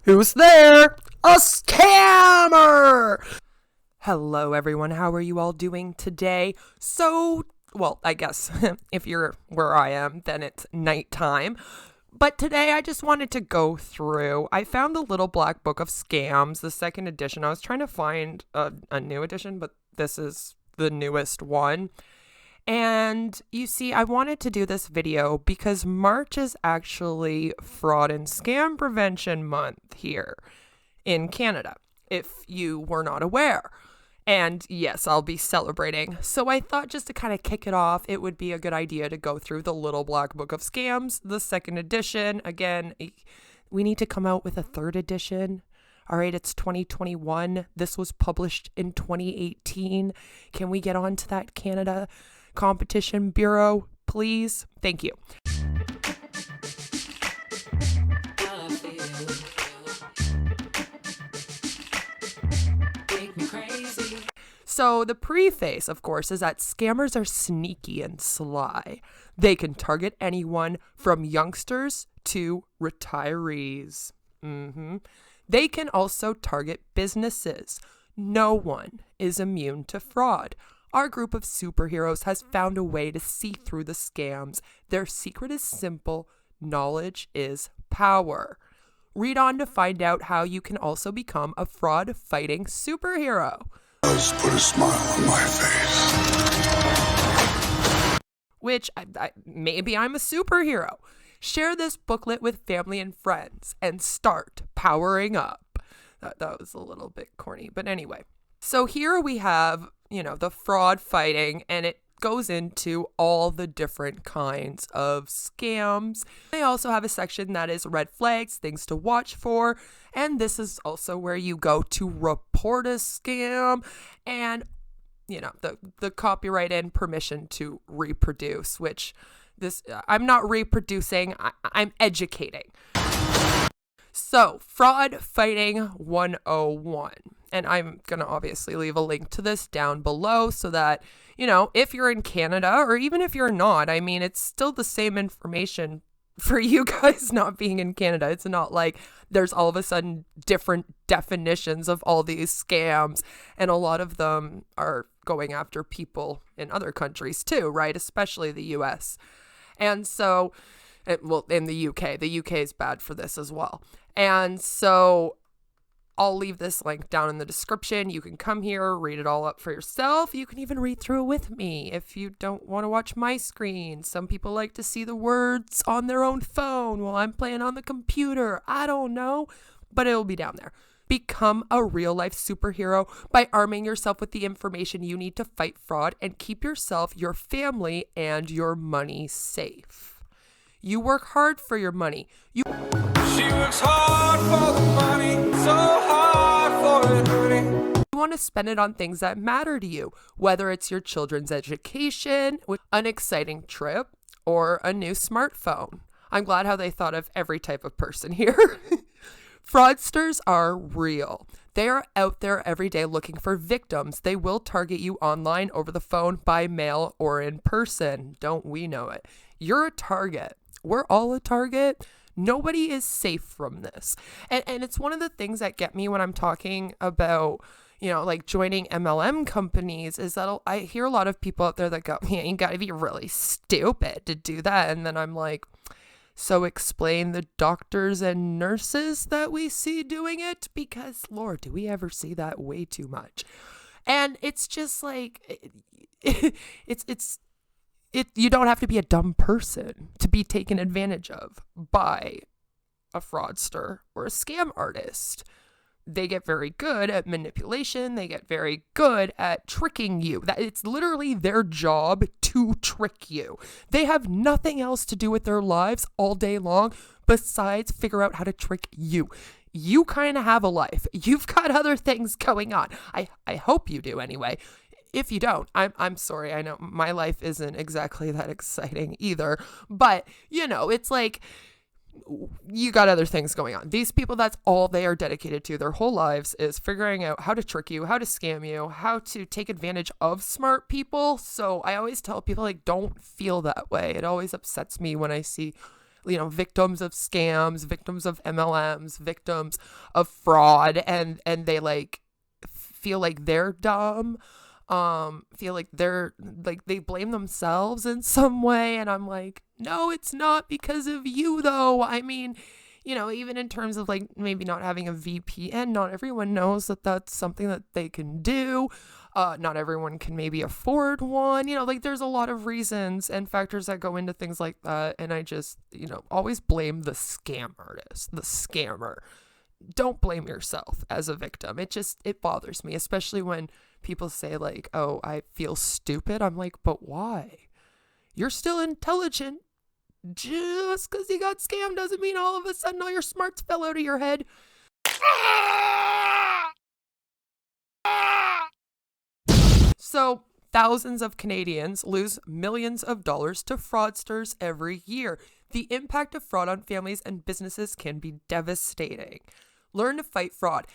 Who's there? A scammer! Hello, everyone. How are you all doing today? Well, I guess if you're where I am, then it's nighttime. But today I just wanted to go through. I found the Little Black Book of Scams, the second edition. I was trying to find a new edition, but this is the newest one. And you see, I wanted to do this video because March is actually Fraud and Scam Prevention Month here in Canada, if you were not aware. And yes, I'll be celebrating. So I thought just to kind of kick it off, it would be a good idea to go through the Little Black Book of Scams, the second edition. Again, we need to come out with a third edition. All right, it's 2021. This was published in 2018. Can we get on to that, Canada Competition Bureau, please? Thank you. So the preface, of course, is that scammers are sneaky and sly. They can target anyone from youngsters to retirees. They can also target businesses. No one is immune to fraud. Our group of superheroes has found a way to see through the scams. Their secret is simple. Knowledge is power. Read on to find out how you can also become a fraud-fighting superhero. Let's put a smile on my face. Which, maybe I'm a superhero. Share this booklet with family and friends and start powering up. That was a little bit corny, but anyway. So here we have, the fraud fighting, and it goes into all the different kinds of scams. They also have a section that is red flags, things to watch for, and this is also where you go to report a scam and, the copyright and permission to reproduce, which I'm not reproducing, I'm educating. So, Fraud Fighting 101. And I'm going to obviously leave a link to this down below so that, if you're in Canada or even if you're not, it's still the same information for you guys not being in Canada. It's not like there's all of a sudden different definitions of all these scams. And a lot of them are going after people in other countries too, right? Especially the US. And so, in the UK. The UK is bad for this as well. And so I'll leave this link down in the description. You can come here, read it all up for yourself. You can even read through it with me if you don't want to watch my screen. Some people like to see the words on their own phone while I'm playing on the computer. I don't know, but it'll be down there. Become a real-life superhero by arming yourself with the information you need to fight fraud and keep yourself, your family, and your money safe. You work hard for your money. She works hard for the money, so hard for it, honey. You want to spend it on things that matter to you, whether it's your children's education, an exciting trip, or a new smartphone. I'm glad how they thought of every type of person here. Fraudsters are real. They are out there every day looking for victims. They will target you online, over the phone, by mail, or in person. Don't we know it? You're a target. We're all a target. Nobody is safe from this. And it's one of the things that get me when I'm talking about, joining MLM companies is that I hear a lot of people out there that go, yeah, you gotta be really stupid to do that. And then I'm like, so explain the doctors and nurses that we see doing it, because Lord, do we ever see that way too much? And it's just like, you don't have to be a dumb person to be taken advantage of by a fraudster or a scam artist. They get very good at manipulation. They get very good at tricking you. It's literally their job to trick you. They have nothing else to do with their lives all day long besides figure out how to trick you. You kind of have a life. You've got other things going on. I hope you do anyway. If you don't, I'm sorry. I know my life isn't exactly that exciting either, but it's like you got other things going on. These people, that's all they are dedicated to. Their whole lives is figuring out how to trick you, how to scam you, how to take advantage of smart people. So I always tell people, don't feel that way. It always upsets me when I see victims of scams, victims of MLMs, victims of fraud, and they like feel like they're dumb, feel like they're like they blame themselves in some way. And I'm like, no, it's not because of you though. I mean, even in terms of like maybe not having a VPN, not everyone knows that that's something that they can do. Not everyone can maybe afford one. Like there's a lot of reasons and factors that go into things like that. And I just, always blame the scam artist, the scammer. Don't blame yourself as a victim. It bothers me, especially when people say like, oh, I feel stupid. I'm like, but why? You're still intelligent. Just because you got scammed doesn't mean all of a sudden all your smarts fell out of your head. So thousands of Canadians lose millions of dollars to fraudsters every year. The impact of fraud on families and businesses can be devastating. Learn to fight fraud.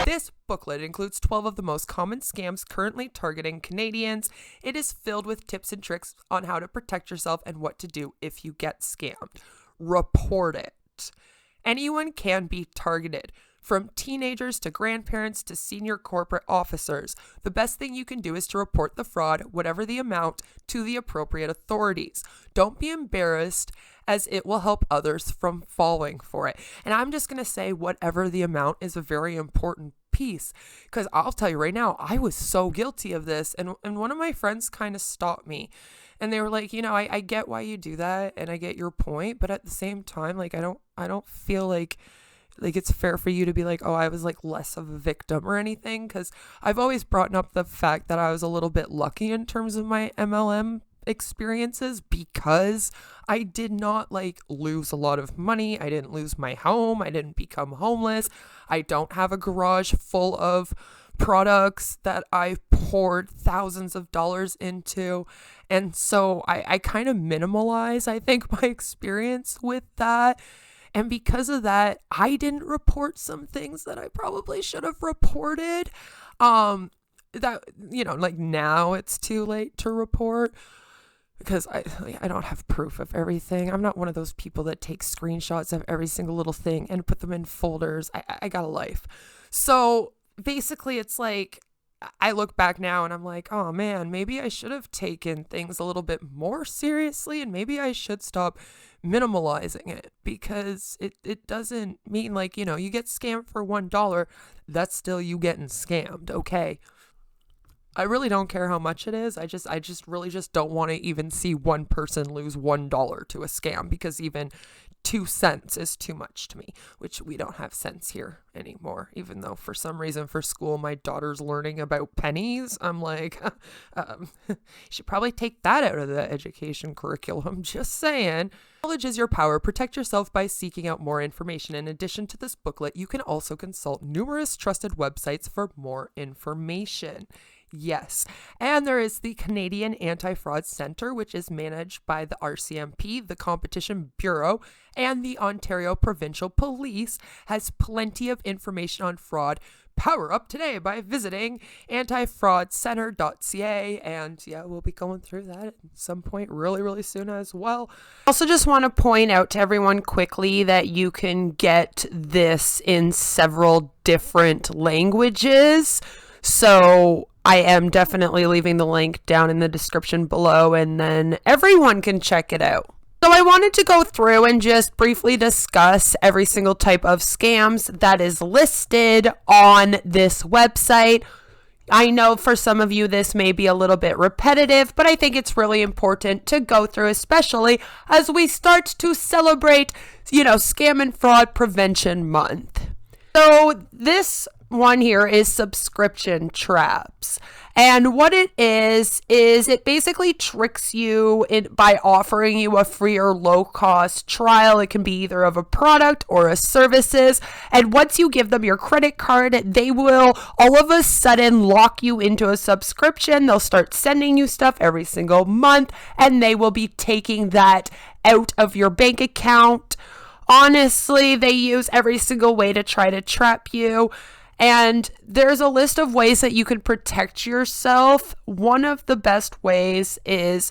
This booklet includes 12 of the most common scams currently targeting Canadians. It is filled with tips and tricks on how to protect yourself and what to do if you get scammed. Report it. Anyone can be targeted, from teenagers to grandparents to senior corporate officers. The best thing you can do is to report the fraud, whatever the amount, to the appropriate authorities. Don't be embarrassed, as it will help others from falling for it. And I'm just going to say whatever the amount is a very important piece, because I'll tell you right now, I was so guilty of this. And one of my friends kind of stopped me and they were like, I get why you do that and I get your point, but at the same time, like, I don't feel like it's fair for you to be like, oh, I was like less of a victim or anything. Because I've always brought up the fact that I was a little bit lucky in terms of my MLM experiences, because I did not like lose a lot of money. I didn't lose my home. I didn't become homeless. I don't have a garage full of products that I poured thousands of dollars into. And so I kind of minimalize, I think, my experience with that. And because of that, I didn't report some things that I probably should have reported. That, like now it's too late to report because I don't have proof of everything. I'm not one of those people that take screenshots of every single little thing and put them in folders. I got a life. So basically it's like, I look back now and I'm like, oh man, maybe I should have taken things a little bit more seriously, and maybe I should stop minimalizing it, because it doesn't mean like, you get scammed for $1. That's still you getting scammed. Okay. I really don't care how much it is. I just really just don't want to even see one person lose $1 to a scam, because even 2 cents is too much to me, which we don't have cents here anymore, even though for some reason for school my daughter's learning about pennies. I'm like, should probably take that out of the education curriculum. Just saying. Knowledge is your power. Protect yourself by seeking out more information. In addition to this booklet, you can also consult numerous trusted websites for more information. Yes. And there is the Canadian Anti-Fraud Centre, which is managed by the RCMP, the Competition Bureau, and the Ontario Provincial Police, has plenty of information on fraud. Power up today by visiting antifraudcenter.ca. And yeah, we'll be going through that at some point really, really soon as well. Also just want to point out to everyone quickly that you can get this in several different languages. So I am definitely leaving the link down in the description below, and then everyone can check it out. So I wanted to go through and just briefly discuss every single type of scams that is listed on this website. I know for some of you this may be a little bit repetitive, but I think it's really important to go through, especially as we start to celebrate, Scam and Fraud Prevention Month. So this one here is subscription traps. And what it is it basically tricks you by offering you a free or low cost trial. It can be either of a product or a services. And once you give them your credit card, they will all of a sudden lock you into a subscription. They'll start sending you stuff every single month, and they will be taking that out of your bank account. Honestly, they use every single way to try to trap you. And there's a list of ways that you can protect yourself. One of the best ways is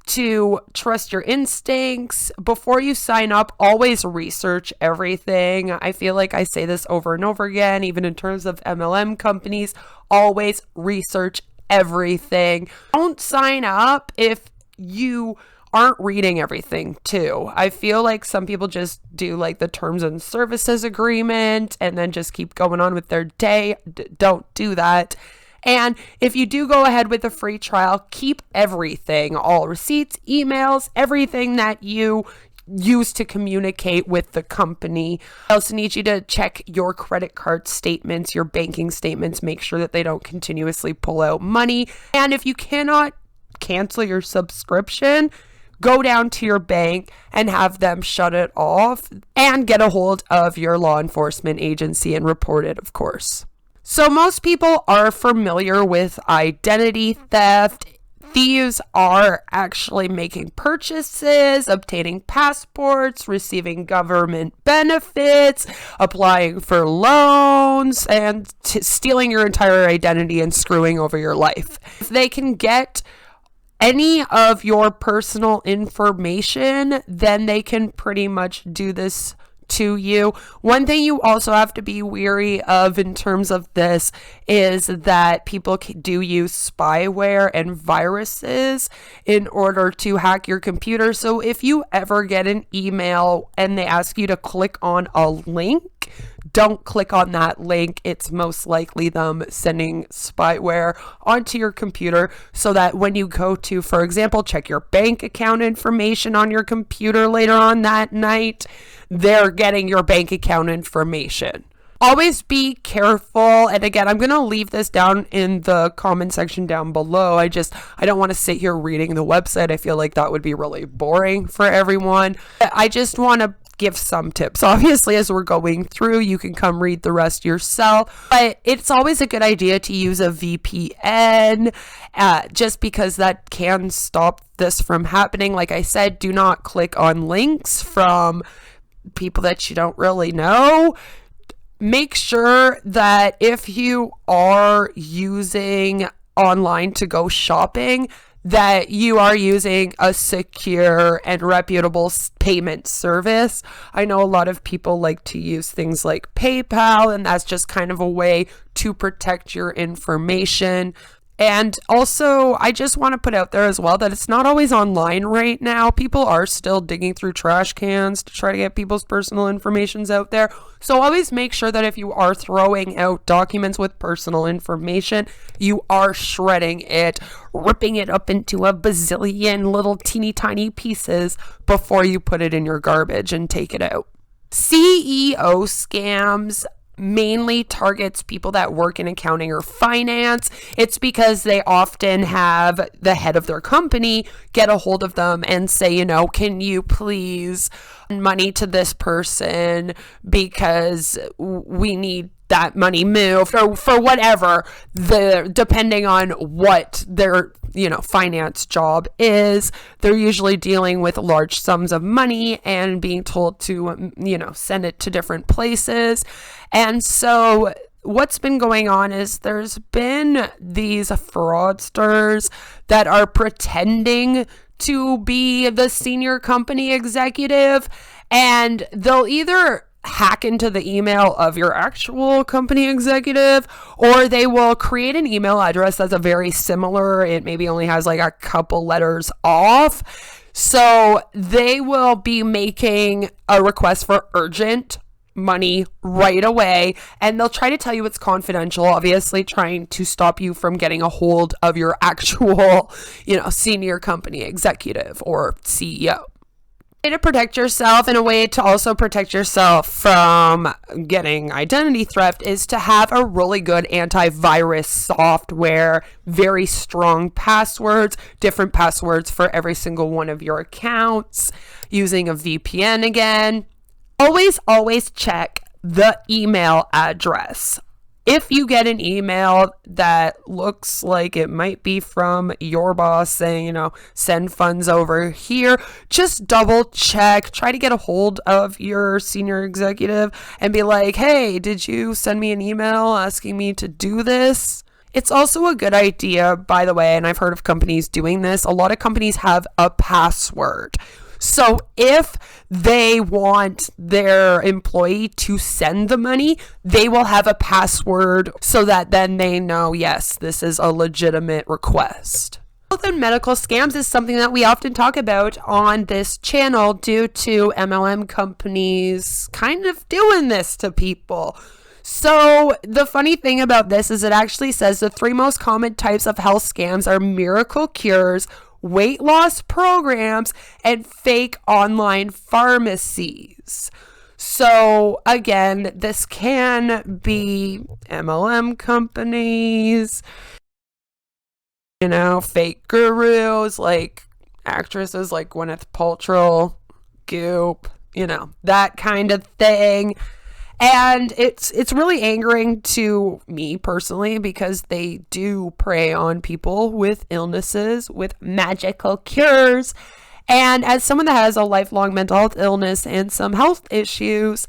to trust your instincts. Before you sign up, always research everything. I feel like I say this over and over again, even in terms of MLM companies, always research everything. Don't sign up if you aren't reading everything too. I feel like some people just do like the terms and services agreement and then just keep going on with their day. Don't do that. And if you do go ahead with a free trial, keep everything, all receipts, emails, everything that you use to communicate with the company. I also need you to check your credit card statements, your banking statements, make sure that they don't continuously pull out money. And if you cannot cancel your subscription, go down to your bank and have them shut it off and get a hold of your law enforcement agency and report it, of course. So most people are familiar with identity theft. Thieves are actually making purchases, obtaining passports, receiving government benefits, applying for loans, and stealing your entire identity and screwing over your life. If they can get any of your personal information, then they can pretty much do this to you. One thing you also have to be wary of in terms of this is that people do use spyware and viruses in order to hack your computer. So if you ever get an email and they ask you to click on a link, don't click on that link. It's most likely them sending spyware onto your computer so that when you go to, for example, check your bank account information on your computer later on that night, they're getting your bank account information. Always be careful. And again, I'm going to leave this down in the comment section down below. I don't want to sit here reading the website. I feel like that would be really boring for everyone. I just want to give some tips. Obviously, as we're going through, you can come read the rest yourself, but it's always a good idea to use a VPN, just because that can stop this from happening. Like I said, do not click on links from people that you don't really know. Make sure that if you are using online to go shopping, that you are using a secure and reputable payment service. I know a lot of people like to use things like PayPal, and that's just kind of a way to protect your information. And also, I just want to put out there as well that it's not always online right now. People are still digging through trash cans to try to get people's personal informations out there. So always make sure that if you are throwing out documents with personal information, you are shredding it, ripping it up into a bazillion little teeny tiny pieces before you put it in your garbage and take it out. CEO scams mainly targets people that work in accounting or finance. It's because they often have the head of their company get a hold of them and say, can you please send money to this person because we need that money moved, or for whatever, depending on what their finance job is. They're usually dealing with large sums of money and being told to send it to different places. And so what's been going on is there's been these fraudsters that are pretending to be the senior company executive, and they'll either hack into the email of your actual company executive, or they will create an email address that's a very similar, it maybe only has like a couple letters off. So they will be making a request for urgent money right away, and they'll try to tell you it's confidential, obviously trying to stop you from getting a hold of your actual, senior company executive or CEO. To protect yourself, and a way to also protect yourself from getting identity theft, is to have a really good antivirus software, very strong passwords, different passwords for every single one of your accounts, using a VPN again. Always check the email address. If you get an email that looks like it might be from your boss saying, send funds over here, just double check, try to get a hold of your senior executive and be like, hey, did you send me an email asking me to do this? It's also a good idea, by the way, and I've heard of companies doing this. A lot of companies have a password. So if they want their employee to send the money, they will have a password so that then they know, yes, this is a legitimate request. Health and medical scams is something that we often talk about on this channel due to MLM companies kind of doing this to people. So the funny thing about this is it actually says the 3 most common types of health scams are miracle cures, weight loss programs, and fake online pharmacies. So again, this can be MLM companies, fake gurus like actresses like Gwyneth Paltrow, Goop, that kind of thing. And it's really angering to me personally because they do prey on people with illnesses, with magical cures. And as someone that has a lifelong mental health illness and some health issues,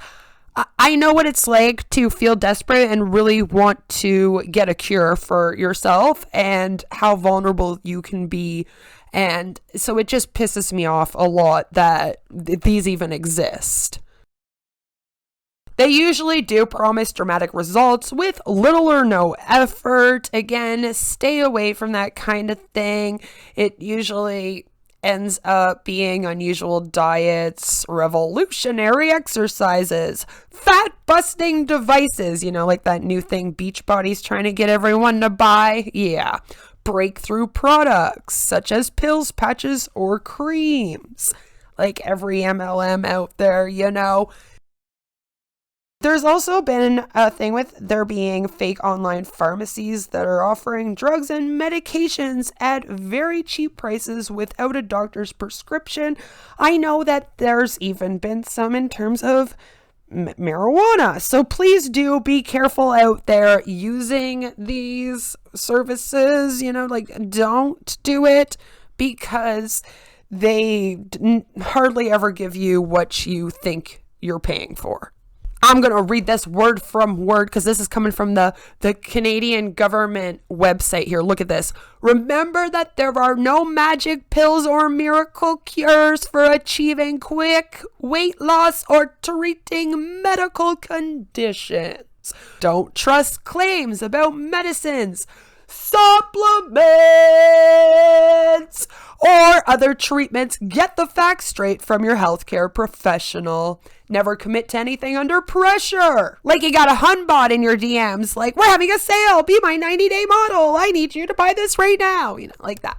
I know what it's like to feel desperate and really want to get a cure for yourself and how vulnerable you can be. And so it just pisses me off a lot that these even exist. They usually do promise dramatic results with little or no effort. Again, stay away from that kind of thing. It usually ends up being unusual diets, revolutionary exercises, fat-busting devices, like that new thing Beachbody's trying to get everyone to buy. Yeah. Breakthrough products, such as pills, patches, or creams. Like every MLM out there, There's also been a thing with there being fake online pharmacies that are offering drugs and medications at very cheap prices without a doctor's prescription. I know that there's even been some in terms of marijuana. So please do be careful out there using these services, don't do it because they hardly ever give you what you think you're paying for. I'm going to read this word from word because this is coming from the Canadian government website here. Look at this. Remember that there are no magic pills or miracle cures for achieving quick weight loss or treating medical conditions. Don't trust claims about medicines, supplements, or other treatments. Get the facts straight from your healthcare professional. Never commit to anything under pressure. Like you got a Hunbot in your DMs, like, we're having a sale, be my 90-day model, I need you to buy this right now, like that.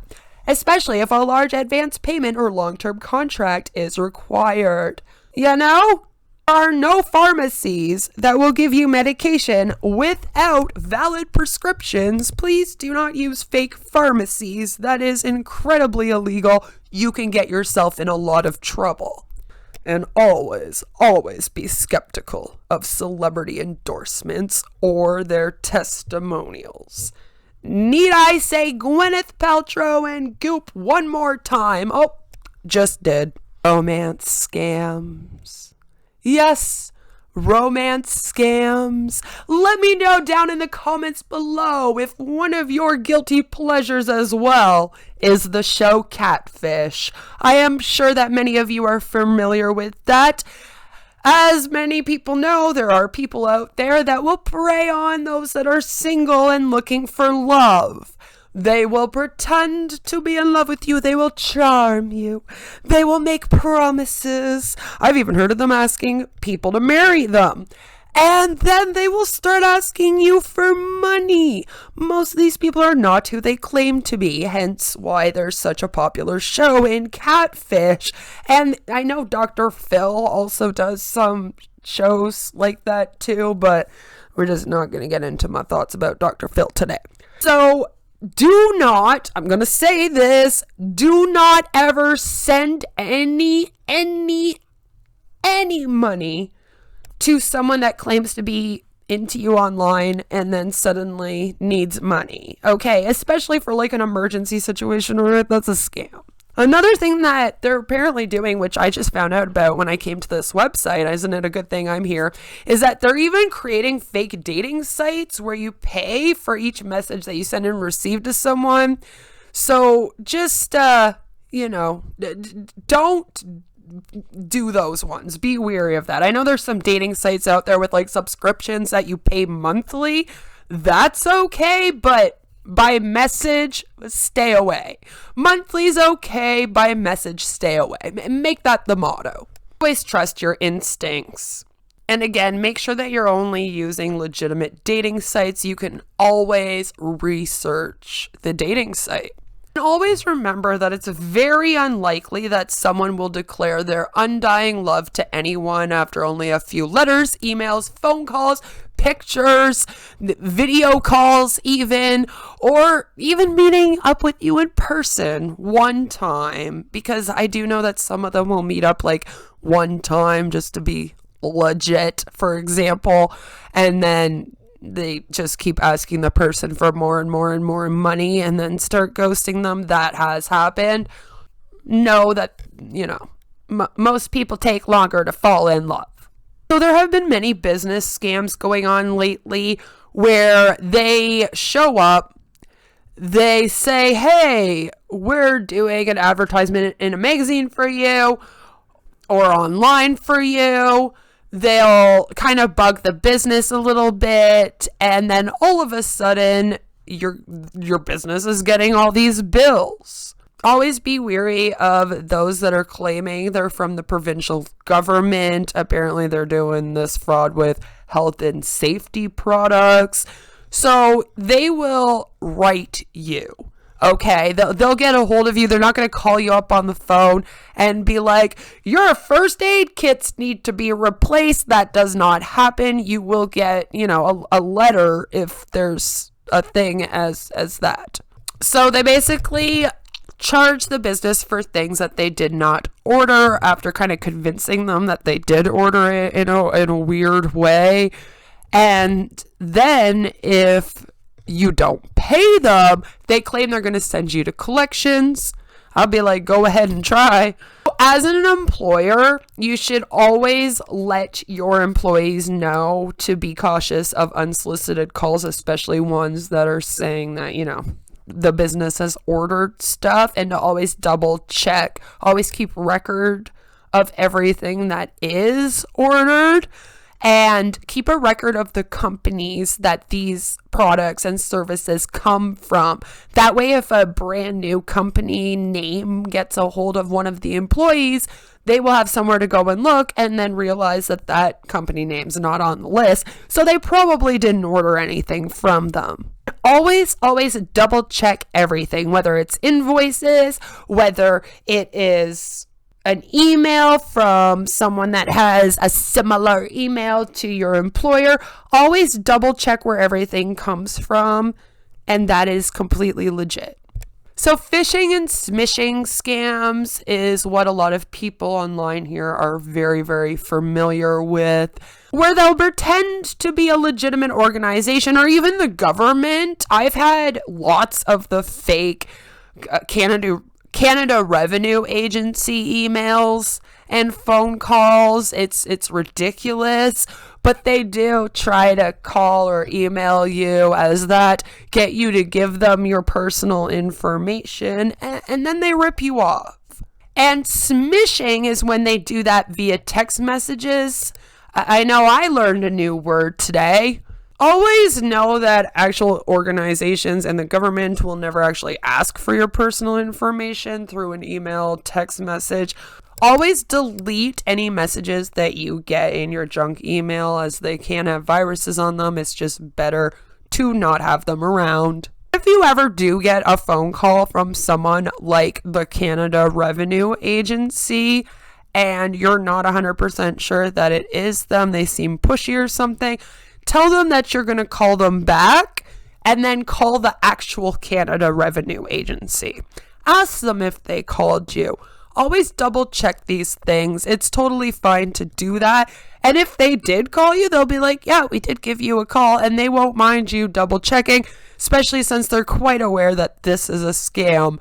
Especially if a large advance payment or long-term contract is required. There are no pharmacies that will give you medication without valid prescriptions. Please do not use fake pharmacies. That is incredibly illegal. You can get yourself in a lot of trouble. And always, always be skeptical of celebrity endorsements or their testimonials. Need I say Gwyneth Paltrow and Goop one more time? Oh, just did. Romance scams. Yes, romance scams. Let me know down in the comments below if one of your guilty pleasures as well is the show Catfish. I am sure that many of you are familiar with that. As many people know, there are people out there that will prey on those that are single and looking for love. They will pretend to be in love with you. They will charm you. They will make promises. I've even heard of them asking people to marry them. And then they will start asking you for money. Most of these people are not who they claim to be, hence why there's such a popular show in Catfish. And I know Dr. Phil also does some shows like that too, but we're just not going to get into my thoughts about Dr. Phil today. So do not, I'm going to say this, do not ever send any money to someone that claims to be into you online and then suddenly needs money. Okay, especially for like an emergency situation, or that's a scam. Another thing that they're apparently doing, which I just found out about when I came to this website, isn't it a good thing I'm here, is that they're even creating fake dating sites where you pay for each message that you send and receive to someone. So just, don't do those ones. Be wary of that. I know there's some dating sites out there with like subscriptions that you pay monthly. That's okay, but by message, stay away. Monthly's okay, by message, stay away. Make that the motto. Always trust your instincts. And again, make sure that you're only using legitimate dating sites. You can always research the dating site. And always remember that it's very unlikely that someone will declare their undying love to anyone after only a few letters, emails, phone calls, pictures, video calls even, or even meeting up with you in person one time. Because I do know that some of them will meet up like one time just to be legit, for example, and then they just keep asking the person for more and more and more money and then start ghosting them. That has happened. Know that, most people take longer to fall in love. So there have been many business scams going on lately where they show up, they say, hey, we're doing an advertisement in a magazine for you or online for you. They'll kind of bug the business a little bit, and then all of a sudden your business is getting all these bills. Always be wary of those that are claiming they're from the provincial government. Apparently they're doing this fraud with health and safety products. So they will write you. Okay, they'll get a hold of you. They're not going to call you up on the phone and be like, your first aid kits need to be replaced. That does not happen. You will get, a letter if there's a thing as that. So they basically charge the business for things that they did not order after kind of convincing them that they did order it in a weird way. And then if you don't pay them, they claim they're going to send you to collections. I'll be like, go ahead and try. As an employer, you should always let your employees know to be cautious of unsolicited calls, especially ones that are saying that, the business has ordered stuff, and to always double check, always keep record of everything that is ordered. And keep a record of the companies that these products and services come from. That way, if a brand new company name gets a hold of one of the employees, they will have somewhere to go and look and then realize that that company name's not on the list. So they probably didn't order anything from them. Always double check everything, whether it's invoices, whether it is an email from someone that has a similar email to your employer. Always double check where everything comes from, and that is completely legit. So phishing and smishing scams is what a lot of people online here are very, very familiar with, where they'll pretend to be a legitimate organization or even the government. I've had lots of the fake Canada Revenue Agency emails and phone calls. It's ridiculous, but they do try to call or email you as that, get you to give them your personal information, and then they rip you off. And smishing is when they do that via text messages. I know I learned a new word today. Always know that actual organizations and the government will never actually ask for your personal information through an email, text message. Always delete any messages that you get in your junk email, as they can have viruses on them. It's just better to not have them around. If you ever do get a phone call from someone like the Canada Revenue Agency and you're not 100% sure that it is them, they seem pushy or something, tell them that you're going to call them back and then call the actual Canada Revenue Agency. Ask them if they called you. Always double check these things. It's totally fine to do that. And if they did call you, they'll be like, yeah, we did give you a call, and they won't mind you double checking, especially since they're quite aware that this is a scam.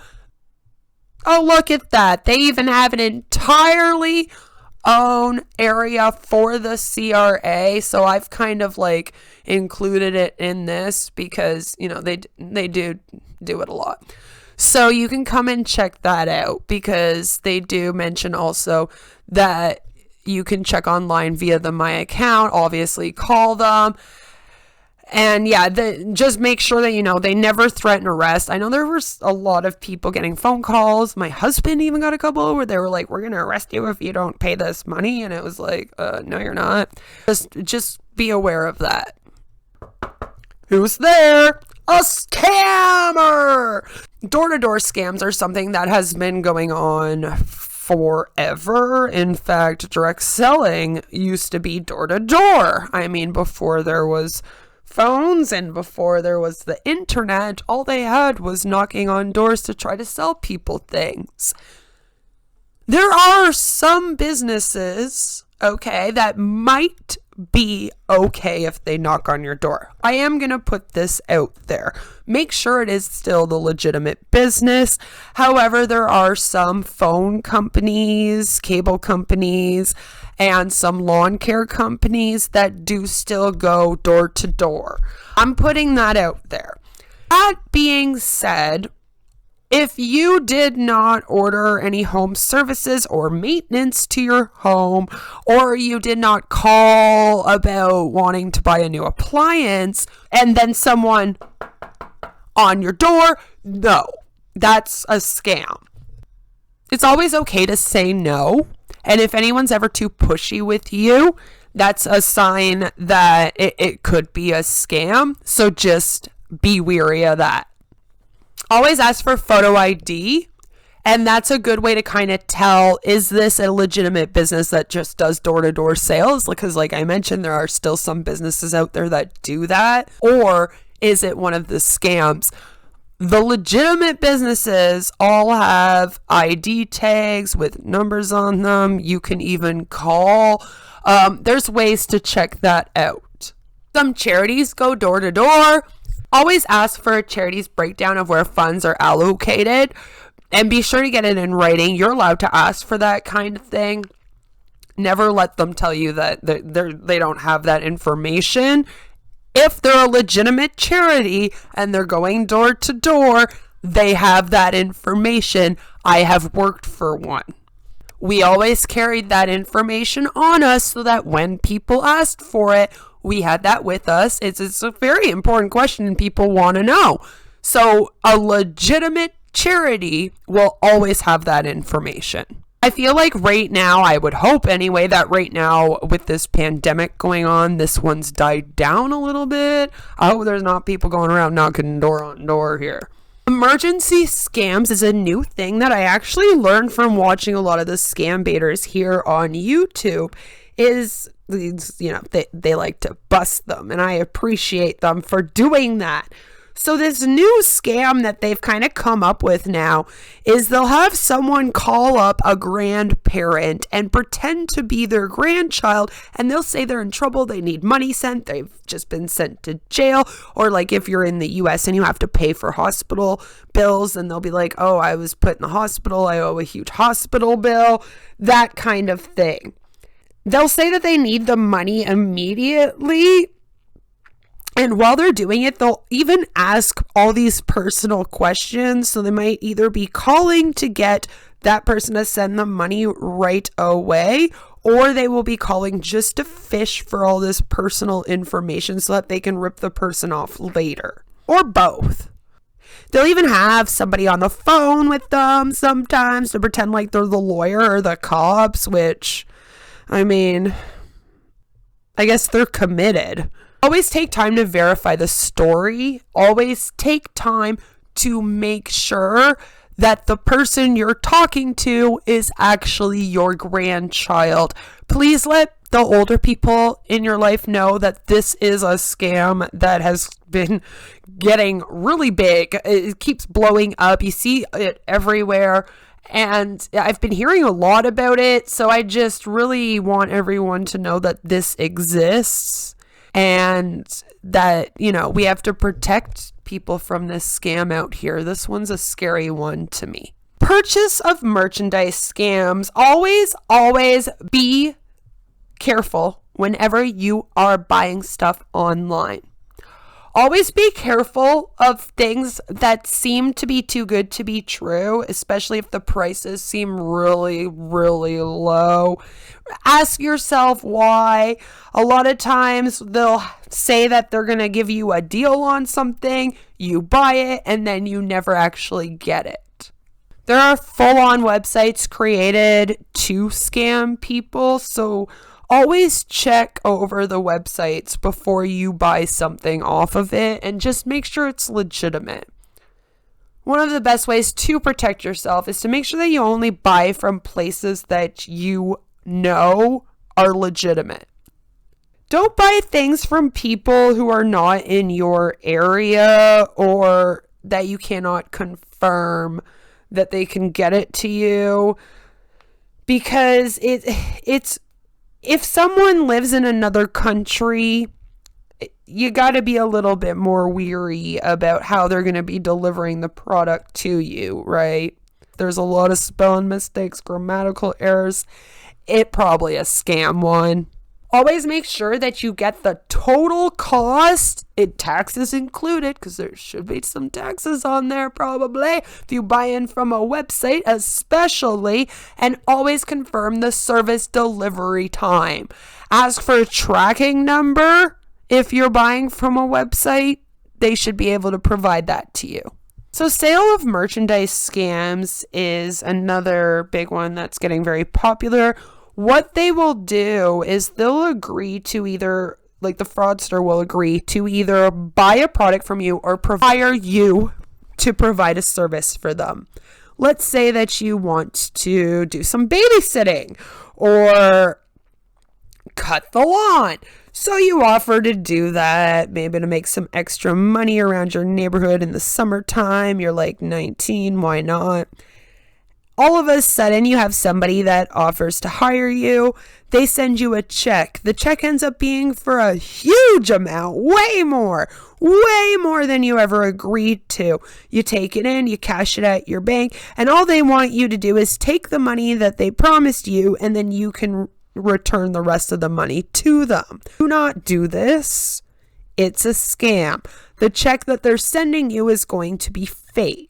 Oh, look at that. They even have an entirely own area for the CRA. So I've kind of like included it in this because, you know, they do it a lot. So you can come and check that out because they do mention also that you can check online via the My Account, obviously call them. And yeah, just make sure that, you know, they never threaten arrest. I know there was a lot of people getting phone calls. My husband even got a couple where they were like, we're going to arrest you if you don't pay this money. And it was like, no, you're not. Just be aware of that. Who's there? A scammer! Door-to-door scams are something that has been going on forever. In fact, direct selling used to be door-to-door. I mean, before there was phones and before there was the internet, all they had was knocking on doors to try to sell people things. There are some businesses, okay, that might be okay if they knock on your door. I am going to put this out there. Make sure it is still the legitimate business. However, there are some phone companies, cable companies, and some lawn care companies that do still go door to door. I'm putting that out there. That being said, if you did not order any home services or maintenance to your home, or you did not call about wanting to buy a new appliance, and then someone on your door, no, that's a scam. It's always okay to say no. And if anyone's ever too pushy with you, that's a sign that it could be a scam. So just be wary of that. Always ask for photo ID. And that's a good way to kind of tell, is this a legitimate business that just does door-to-door sales? Because like I mentioned, there are still some businesses out there that do that. Or is it one of the scams? The legitimate businesses all have ID tags with numbers on them. You can even call. There's ways to check that out. Some charities go door to door. Always ask for a charity's breakdown of where funds are allocated. And be sure to get it in writing. You're allowed to ask for that kind of thing. Never let them tell you that they don't have that information. If they're a legitimate charity and they're going door to door, they have that information. I have worked for one. We always carried that information on us so that when people asked for it, we had that with us. It's a very important question and people want to know. So a legitimate charity will always have that information. I feel like right now, I would hope anyway, that right now with this pandemic going on, this one's died down a little bit. I hope there's not people going around knocking door on door here. Emergency scams is a new thing that I actually learned from watching a lot of the scam baiters here on YouTube. Is, you know, they like to bust them, and I appreciate them for doing that. So this new scam that they've kind of come up with now is they'll have someone call up a grandparent and pretend to be their grandchild, and they'll say they're in trouble, they need money sent, they've just been sent to jail, or like if you're in the US and you have to pay for hospital bills, and they'll be like, oh, I was put in the hospital, I owe a huge hospital bill, that kind of thing. They'll say that they need the money immediately. And while they're doing it, they'll even ask all these personal questions. So they might either be calling to get that person to send them money right away, or they will be calling just to fish for all this personal information so that they can rip the person off later, or both. They'll even have somebody on the phone with them sometimes to pretend like they're the lawyer or the cops, which, I mean, I guess they're committed. Always take time to verify the story. Always take time to make sure that the person you're talking to is actually your grandchild. Please let the older people in your life know that this is a scam that has been getting really big. It keeps blowing up. You see it everywhere. And I've been hearing a lot about it. So I just really want everyone to know that this exists. And that, you know, we have to protect people from this scam out here. This one's a scary one to me. Purchase of merchandise scams. Always be careful whenever you are buying stuff online. Always be careful of things that seem to be too good to be true, especially if the prices seem really, really low. Ask yourself why. A lot of times they'll say that they're going to give you a deal on something, you buy it, and then you never actually get it. There are full-on websites created to scam people, so always check over the websites before you buy something off of it and just make sure it's legitimate. One of the best ways to protect yourself is to make sure that you only buy from places that you know are legitimate. Don't buy things from people who are not in your area or that you cannot confirm that they can get it to you, because it's if someone lives in another country, you got to be a little bit more weary about how they're going to be delivering the product to you, right? There's a lot of spelling mistakes, grammatical errors. It probably a scam one. Always make sure that you get the total cost, taxes included, because there should be some taxes on there probably, if you buy in from a website especially, and always confirm the service delivery time. Ask for a tracking number if you're buying from a website. They should be able to provide that to you. So sale of merchandise scams is another big one that's getting very popular. What they will do is they'll agree to either, like the fraudster will agree to either buy a product from you or hire you to provide a service for them. Let's say that you want to do some babysitting or cut the lawn. So you offer to do that, maybe to make some extra money around your neighborhood in the summertime. You're like 19, why not? All of a sudden, you have somebody that offers to hire you. They send you a check. The check ends up being for a huge amount, way more than you ever agreed to. You take it in, you cash it at your bank, and all they want you to do is take the money that they promised you, and then you can return the rest of the money to them. Do not do this. It's a scam. The check that they're sending you is going to be fake.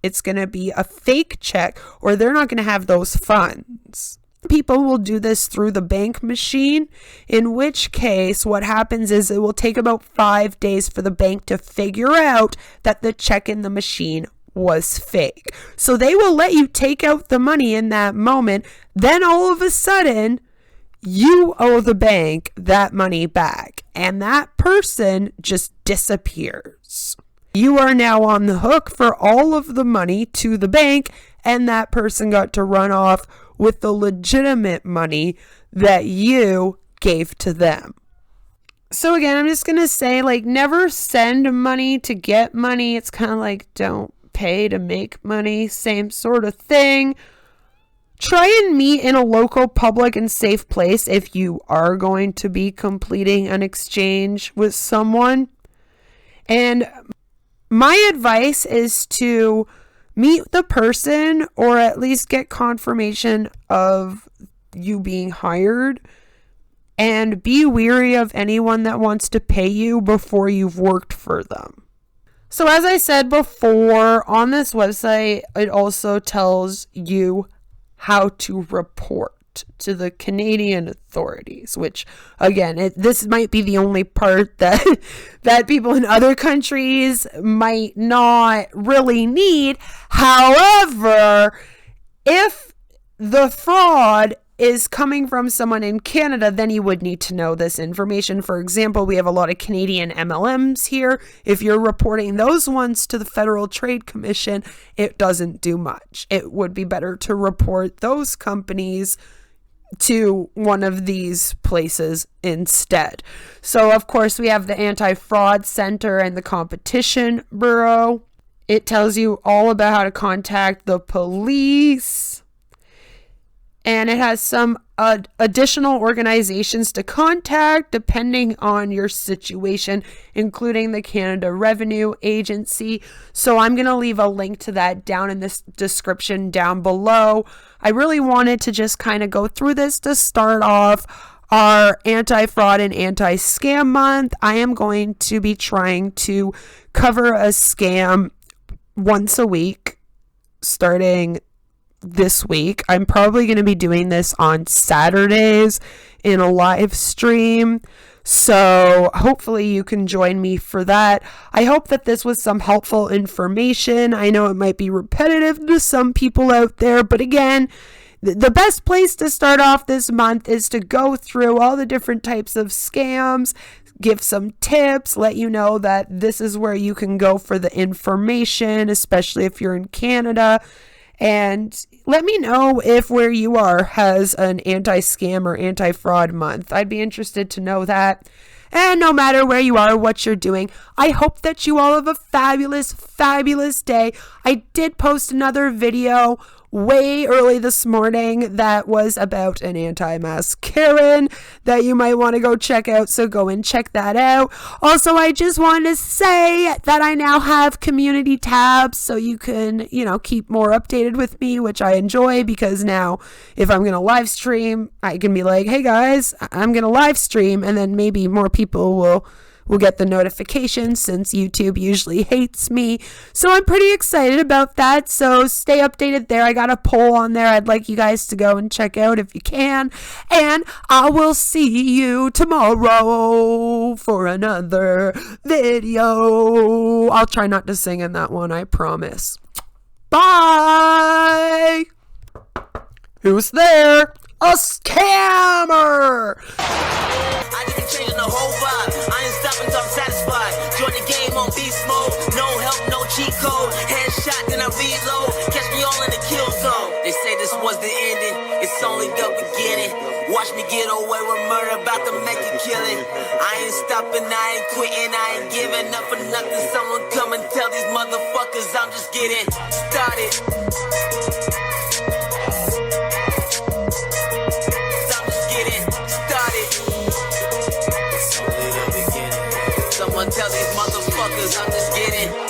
It's going to be a fake check, or they're not going to have those funds. People will do this through the bank machine, in which case what happens is it will take about 5 days for the bank to figure out that the check in the machine was fake. So they will let you take out the money in that moment. Then all of a sudden, you owe the bank that money back, and that person just disappears. You are now on the hook for all of the money to the bank, and that person got to run off with the legitimate money that you gave to them. So again, I'm just going to say, like, never send money to get money. It's kind of like don't pay to make money, same sort of thing. Try and meet in a local public and safe place if you are going to be completing an exchange with someone. And my advice is to meet the person or at least get confirmation of you being hired, and be wary of anyone that wants to pay you before you've worked for them. So as I said before, on this website, it also tells you how to report to the Canadian authorities, which again, this might be the only part that people in other countries might not really need. However, if the fraud is coming from someone in Canada, then you would need to know this information. For example, we have a lot of Canadian MLMs here. If you're reporting those ones to the Federal Trade Commission, it doesn't do much. It would be better to report those companies to one of these places instead. So of course we have the Anti-Fraud Center and the Competition Bureau. It tells you all about how to contact the police. and it has some additional organizations to contact depending on your situation, including the Canada Revenue Agency. So I'm going to leave a link to that down in this description down below. I really wanted to just kind of go through this to start off our anti-fraud and anti-scam month. I am going to be trying to cover a scam once a week starting this week. I'm probably going to be doing this on Saturdays in a live stream, so hopefully you can join me for that. I hope that this was some helpful information. I know it might be repetitive to some people out there, but again, the best place to start off this month is to go through all the different types of scams, give some tips, let you know that this is where you can go for the information, especially if you're in Canada. And let me know if where you are has an anti-scam or anti-fraud month. I'd be interested to know that. And no matter where you are, what you're doing, I hope that you all have a fabulous, fabulous day. I did post another video way early this morning that was about an anti-mask Karen that you might want to go check out, so go and check that out. Also, I just want to say that I now have community tabs, so you can, keep more updated with me, which I enjoy, because now if I'm going to live stream, I can be like, hey guys, I'm going to live stream, and then maybe more people will get the notification, since YouTube usually hates me. So I'm pretty excited about that. So stay updated there. I got a poll on there I'd like you guys to go and check out if you can. And I will see you tomorrow for another video. I'll try not to sing in that one, I promise. Bye! Who's there? A scammer! I need to change the whole vibe. I ain't stopping till I'm satisfied. Join the game on beast mode. No help, no cheat code. Headshot, then I reload. Catch me all in the kill zone. They say this was the ending. It's only the beginning. Watch me get away with murder, about to make a killing. I ain't stopping, I ain't quitting, I ain't giving up for nothing. Someone come and tell these motherfuckers I'm just getting started. Tell these motherfuckers I'm just getting